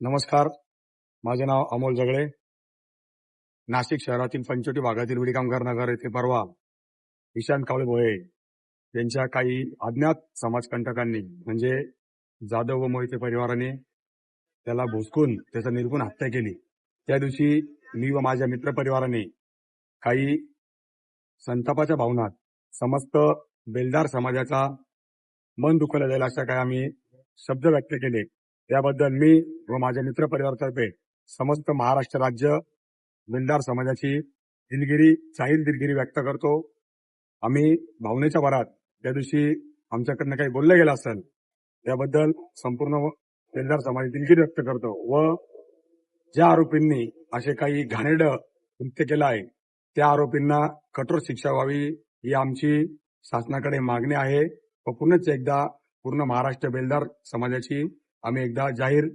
नमस्कार. माझे नाव अमोल जगळे. नाशिक शहरातील पंचवटी भागातील विडीकामगार नगर येथे परवा ईशान कावळे भोये यांच्या काही अज्ञात समाजकंटकांनी म्हणजे जाधव व मोहिते परिवाराने त्याला भुसकून त्याचा निर्गुण हत्या केली. त्या दिवशी मी व माझ्या मित्रपरिवाराने काही संतापाच्या भावनात समस्त बेलदार समाजाचा मन दुखवलं जाईल अशा काही आम्ही शब्द व्यक्त केले. त्याबद्दल मी व माझ्या मित्रपरिवारातर्फे समस्त महाराष्ट्र राज्य बेलदार समाजाची जाहीर दिलगिरी व्यक्त करतो. आम्ही भावनेच्या भरात त्या दिवशी आमच्याकडनं काही बोललं गेलं असेल त्याबद्दल संपूर्ण बेलदार समाज दिलगिरी व्यक्त करतो व ज्या आरोपींनी असे काही घाणेरडं कृत्य केलं आहे त्या आरोपींना कठोर शिक्षा व्हावी ही आमची शासनाकडे मागणी आहे व पुन्हा एकदा पूर्ण महाराष्ट्र बेलदार समाजाची आम्ही एकदा जाहीर